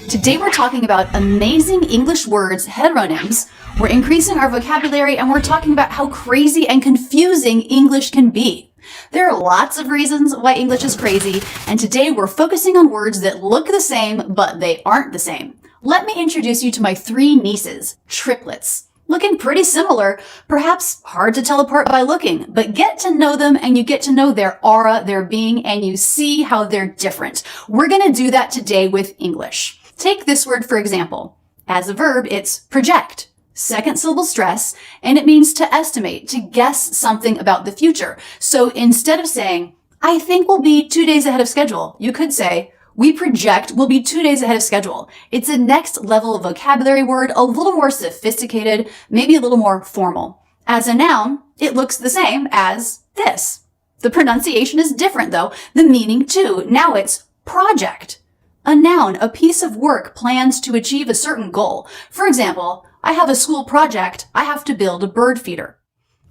Today we're talking about amazing English words, heteronyms. We're increasing our vocabulary and we're talking about how crazy and confusing English can be. There are lots of reasons why English is crazy, and today we're focusing on words that look the same, but they aren't the same. Let me introduce you to my three nieces, triplets. Looking pretty similar, perhaps hard to tell apart by looking, but get to know them and you get to know their aura, their being, and you see how they're different. We're going to do that today with English. Take this word for example. As a verb, it's project. Second syllable stress, and it means to estimate, to guess something about the future. So instead of saying, I think we'll be 2 days ahead of schedule, you could say, we project we'll be 2 days ahead of schedule. It's a next level vocabulary word, a little more sophisticated, maybe a little more formal. As a noun, it looks the same as this. The pronunciation is different though, the meaning too. Now it's project. A noun, a piece of work plans to achieve a certain goal. For example, I have a school project. I have to build a bird feeder.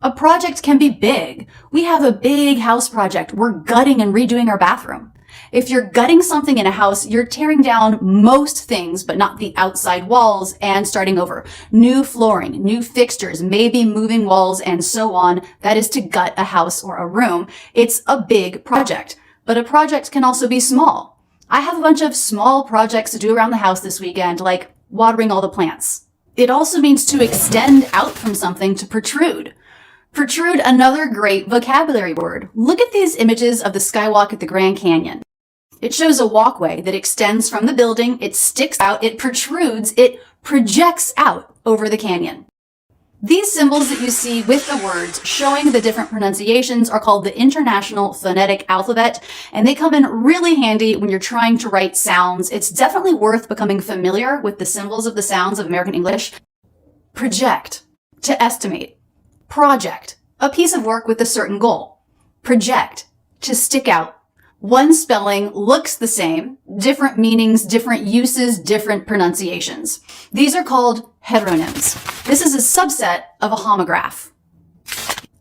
A project can be big. We have a big house project. We're gutting and redoing our bathroom. If you're gutting something in a house, you're tearing down most things, but not the outside walls and starting over. New flooring, new fixtures, maybe moving walls and so on. That is to gut a house or a room. It's a big project, but a project can also be small. I have a bunch of small projects to do around the house this weekend, like watering all the plants. It also means to extend out from something, to protrude. Protrude, another great vocabulary word. Look at these images of the skywalk at the Grand Canyon. It shows a walkway that extends from the building, it sticks out, it protrudes, it projects out over the canyon. These symbols that you see with the words showing the different pronunciations are called the International Phonetic Alphabet, and they come in really handy when you're trying to write sounds. It's definitely worth becoming familiar with the symbols of the sounds of American English. Project, to estimate. Project, a piece of work with a certain goal. Project, to stick out. One spelling looks the same, different meanings, different uses, different pronunciations. These are called heteronyms. This is a subset of a homograph.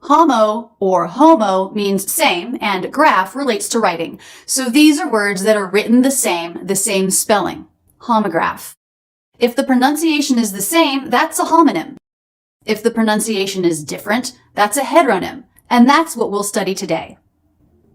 Homo or homo means same, and graph relates to writing. So these are words that are written the same spelling. Homograph. If the pronunciation is the same, that's a homonym. If the pronunciation is different, that's a heteronym, and that's what we'll study today.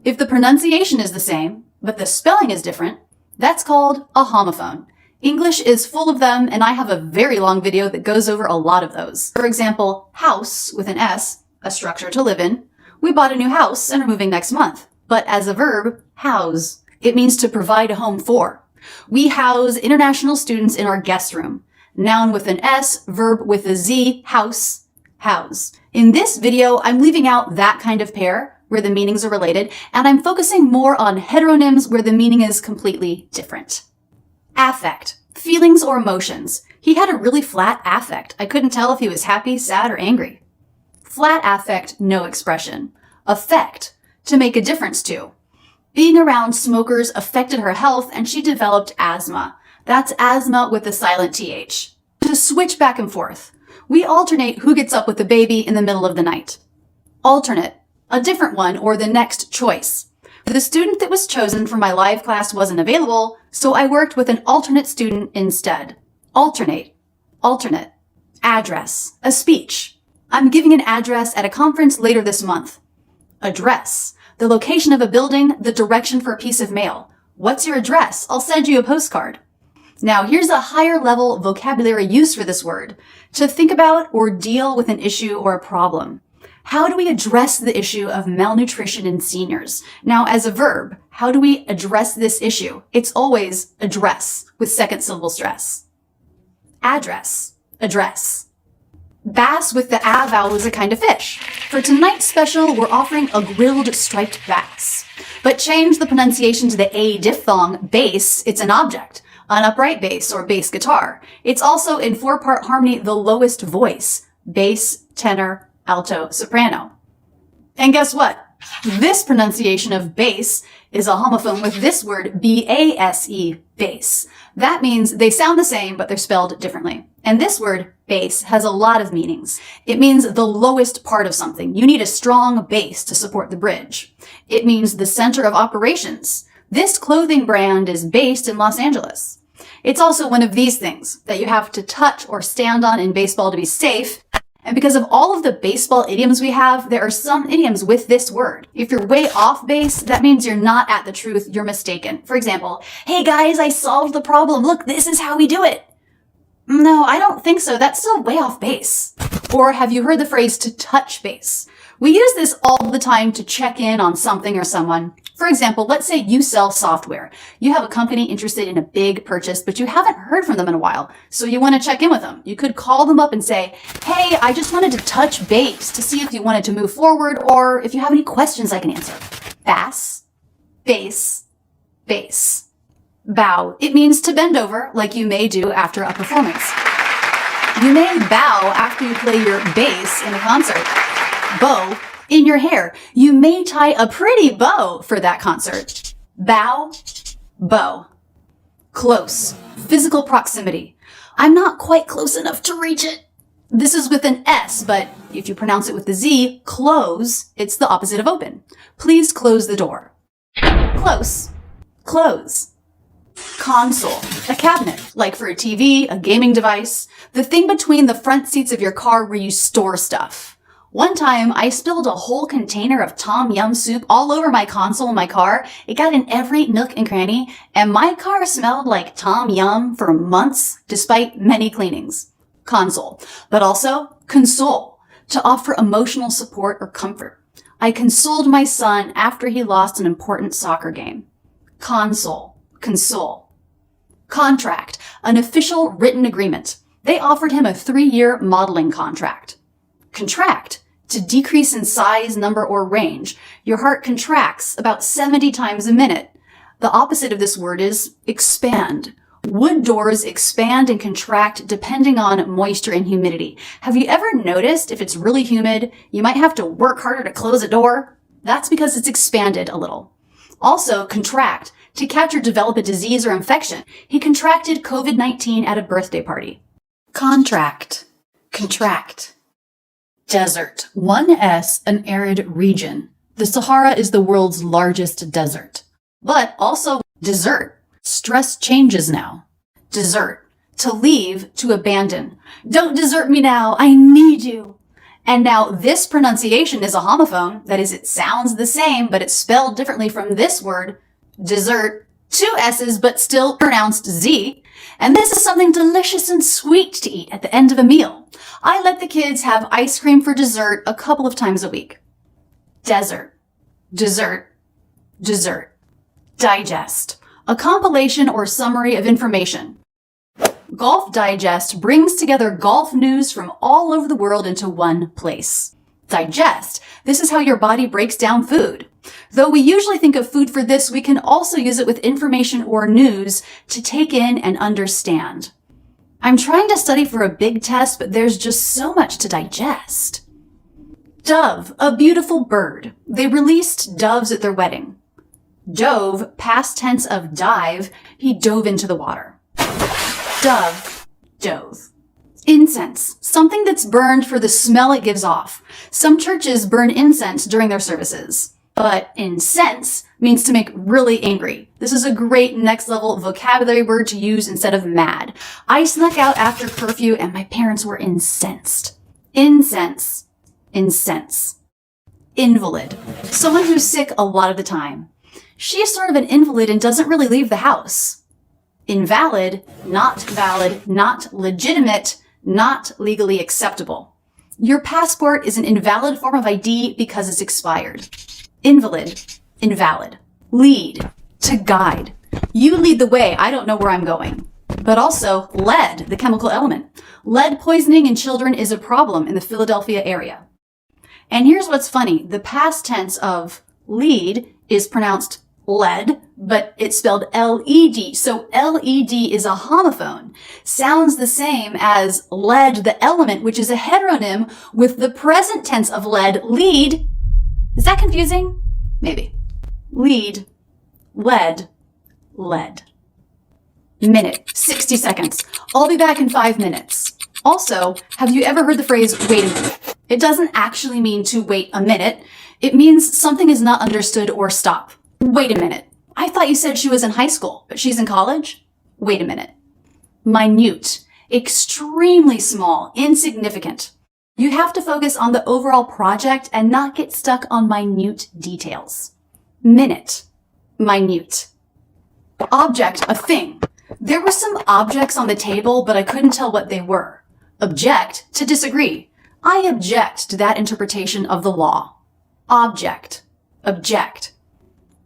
If the pronunciation is the same, but the spelling is different, that's called a homophone. English is full of them, and I have a very long video that goes over a lot of those. For example, house with an S, a structure to live in. We bought a new house and are moving next month. But as a verb, house, it means to provide a home for. We house international students in our guest room. Noun with an S, verb with a Z, house, house. In this video, I'm leaving out that kind of pair where the meanings are related, and I'm focusing more on heteronyms where the meaning is completely different. Affect, feelings or emotions. He had a really flat affect. I couldn't tell if he was happy, sad, or angry. Flat affect, no expression. Affect, to make a difference to. Being around smokers affected her health and she developed asthma. That's asthma with a silent TH. To switch back and forth. We alternate who gets up with the baby in the middle of the night. Alternate, a different one or the next choice. The student that was chosen for my live class wasn't available, so I worked with an alternate student instead. Alternate, alternate. Address, a speech. I'm giving an address at a conference later this month. Address, the location of a building, the direction for a piece of mail. What's your address? I'll send you a postcard. Now here's a higher level vocabulary use for this word. To think about or deal with an issue or a problem. How do we address the issue of malnutrition in seniors? Now, as a verb, how do we address this issue? It's always address with second syllable stress. Address, address. Bass with the A vowel is a kind of fish. For tonight's special, we're offering a grilled striped bass. But change the pronunciation to the A diphthong, bass, it's an object. An upright bass or bass guitar. It's also in 4-part harmony the lowest voice. Bass, tenor, alto, soprano. And guess what? This pronunciation of bass is a homophone with this word, B-A-S-E, bass. That means they sound the same, but they're spelled differently. And this word, bass, has a lot of meanings. It means the lowest part of something. You need a strong base to support the bridge. It means the center of operations. This clothing brand is based in Los Angeles. It's also one of these things that you have to touch or stand on in baseball to be safe. And because of all of the baseball idioms we have, there are some idioms with this word. If you're way off base, that means you're not at the truth, you're mistaken. For example, hey guys, I solved the problem. Look, this is how we do it. No, I don't think so. That's still way off base. Or have you heard the phrase to touch base? We use this all the time to check in on something or someone. For example, let's say you sell software. You have a company interested in a big purchase, but you haven't heard from them in a while, so you want to check in with them. You could call them up and say, hey, I just wanted to touch base to see if you wanted to move forward or if you have any questions I can answer. Bass, base, base. Bow. It means to bend over, like you may do after a performance. You may bow after you play your bass in a concert. Bow, in your hair. You may tie a pretty bow for that concert. Bow, bow. Close, physical proximity. I'm not quite close enough to reach it. This is with an S, but if you pronounce it with the Z, close, it's the opposite of open. Please close the door. Close, close. Console, a cabinet, like for a TV, a gaming device, the thing between the front seats of your car where you store stuff. One time, I spilled a whole container of Tom Yum soup all over my console in my car. It got in every nook and cranny, and my car smelled like Tom Yum for months, despite many cleanings. Console, but also console, to offer emotional support or comfort. I consoled my son after he lost an important soccer game. Console, console. Contract, an official written agreement. They offered him a 3-year modeling contract. Contract, to decrease in size, number, or range. Your heart contracts about 70 times a minute. The opposite of this word is expand. Wood doors expand and contract depending on moisture and humidity. Have you ever noticed if it's really humid, you might have to work harder to close a door? That's because it's expanded a little. Also, contract, to catch or develop a disease or infection. He contracted COVID-19 at a birthday party. Contract, contract. Desert. 1S, an arid region. The Sahara is the world's largest desert. But also dessert. Stress changes now. Desert. To leave, to abandon. Don't desert me now. I need you. And now this pronunciation is a homophone. That is, it sounds the same, but it's spelled differently from this word, dessert. 2 S's, but still pronounced Z. And this is something delicious and sweet to eat at the end of a meal. I let the kids have ice cream for dessert a couple of times a week. Desert, dessert, dessert. Digest, a compilation or summary of information. Golf Digest brings together golf news from all over the world into one place. Digest, this is how your body breaks down food. Though we usually think of food for this, we can also use it with information or news to take in and understand. I'm trying to study for a big test, but there's just so much to digest. Dove, a beautiful bird. They released doves at their wedding. Dove, past tense of dive, he dove into the water. Dove, dove. Incense, something that's burned for the smell it gives off. Some churches burn incense during their services. But incense means to make really angry. This is a great next level vocabulary word to use instead of mad. I snuck out after curfew and my parents were incensed. Incense, incense. Invalid, someone who's sick a lot of the time. She is sort of an invalid and doesn't really leave the house. Invalid, not valid, not legitimate, not legally acceptable. Your passport is an invalid form of ID because it's expired. Invalid, invalid. Lead, to guide. You lead the way, I don't know where I'm going. But also lead, the chemical element. Lead poisoning in children is a problem in the Philadelphia area. And here's what's funny. The past tense of lead is pronounced lead, but it's spelled L-E-D. So L-E-D is a homophone. Sounds the same as lead, the element, which is a heteronym with the present tense of lead, lead. Is that confusing? Maybe. Lead, lead, lead. Minute, 60 seconds. I'll be back in 5 minutes. Also, have you ever heard the phrase, wait a minute? It doesn't actually mean to wait a minute. It means something is not understood or stop. Wait a minute. I thought you said she was in high school, but she's in college? Wait a minute. minute, extremely small, insignificant. You have to focus on the overall project and not get stuck on minute details. Minute, minute. Object, a thing. There were some objects on the table, but I couldn't tell what they were. Object, to disagree. I object to that interpretation of the law. Object, object.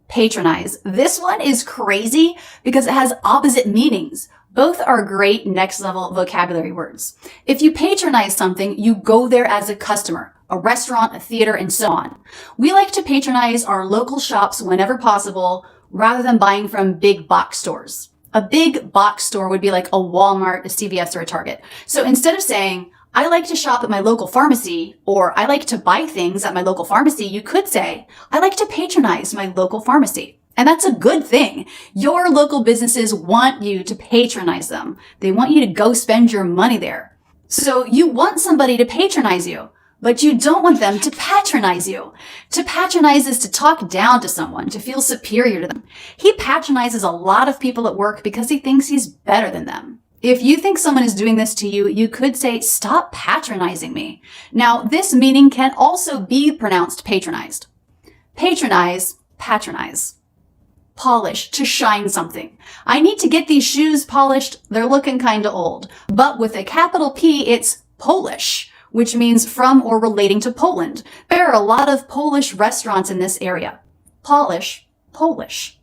Patronize. This one is crazy because it has opposite meanings. Both are great next level vocabulary words. If you patronize something, you go there as a customer, a restaurant, a theater, and so on. We like to patronize our local shops whenever possible, rather than buying from big box stores. A big box store would be like a Walmart, a CVS, or a Target. So instead of saying, I like to shop at my local pharmacy, or I like to buy things at my local pharmacy, you could say, I like to patronize my local pharmacy. And that's a good thing. Your local businesses want you to patronize them. They want you to go spend your money there. So you want somebody to patronize you, but you don't want them to patronize you. To patronize is to talk down to someone, to feel superior to them. He patronizes a lot of people at work because he thinks he's better than them. If you think someone is doing this to you, you could say, stop patronizing me. Now, this meaning can also be pronounced patronized. Patronize, patronize. Polish, to shine something. I need to get these shoes polished. They're looking kind of old. But with a capital P, it's Polish, which means from or relating to Poland. There are a lot of Polish restaurants in this area. Polish, Polish.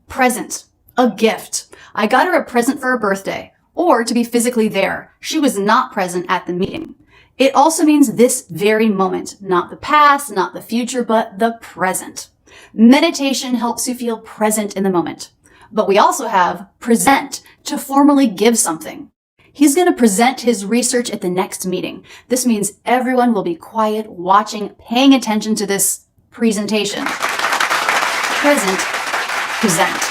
Present, a gift. I got her a present for her birthday, or to be physically there. She was not present at the meeting. It also means this very moment, not the past, not the future, but the present. Meditation helps you feel present in the moment. But we also have present, to formally give something. He's going to present his research at the next meeting. This means everyone will be quiet, watching, paying attention to this presentation. Present, present.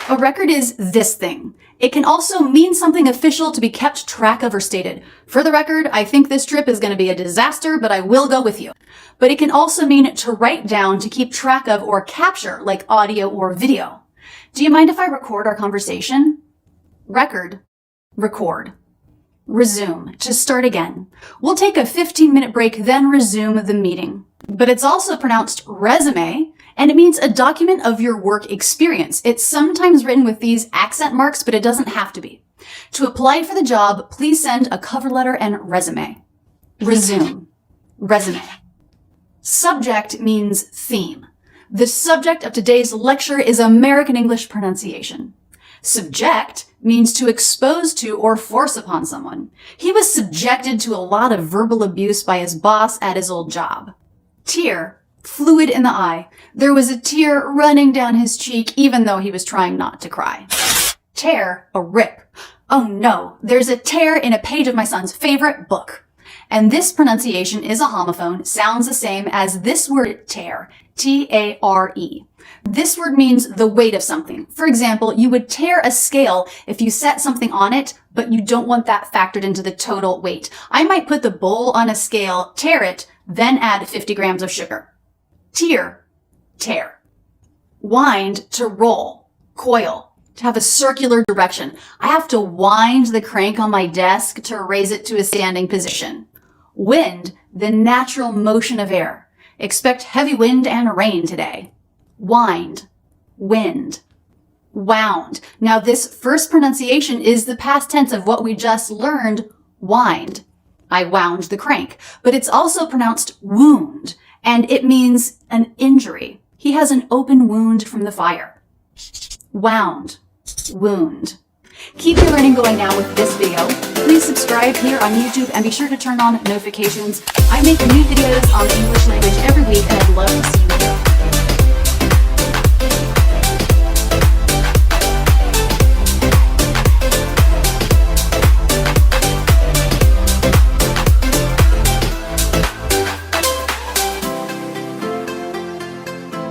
A record is this thing. It can also mean something official to be kept track of or stated. For the record, I think this trip is going to be a disaster, but I will go with you. But it can also mean to write down, to keep track of, or capture, like audio or video. Do you mind if I record our conversation? Record, record. Resume, to start again. We'll take a 15-minute break, then resume the meeting. But it's also pronounced resume, and it means a document of your work experience. It's sometimes written with these accent marks, but it doesn't have to be. To apply for the job, please send a cover letter and resume. Resume, resume. Subject means theme. The subject of today's lecture is American English pronunciation. Subject means to expose to or force upon someone. He was subjected to a lot of verbal abuse by his boss at his old job. Tear, fluid in the eye. There was a tear running down his cheek even though he was trying not to cry. Tear, a rip. Oh no, there's a tear in a page of my son's favorite book. And this pronunciation is a homophone, sounds the same as this word tear, T-A-R-E. This word means the weight of something. For example, you would tear a scale if you set something on it, but you don't want that factored into the total weight. I might put the bowl on a scale, tear it, then add 50 grams of sugar. Tear, tear. Wind, to roll, coil, to have a circular direction. I have to wind the crank on my desk to raise it to a standing position. Wind, the natural motion of air. Expect heavy wind and rain today. Wind, wind. Wound. Now this first pronunciation is the past tense of what we just learned, wind. I wound the crank. But it's also pronounced wound, and it means an injury. He has an open wound from the fire. Wound, wound. Keep your learning going now with this video. Please subscribe here on YouTube and be sure to turn on notifications. I make new videos on the English language every week and I'd love to see you there.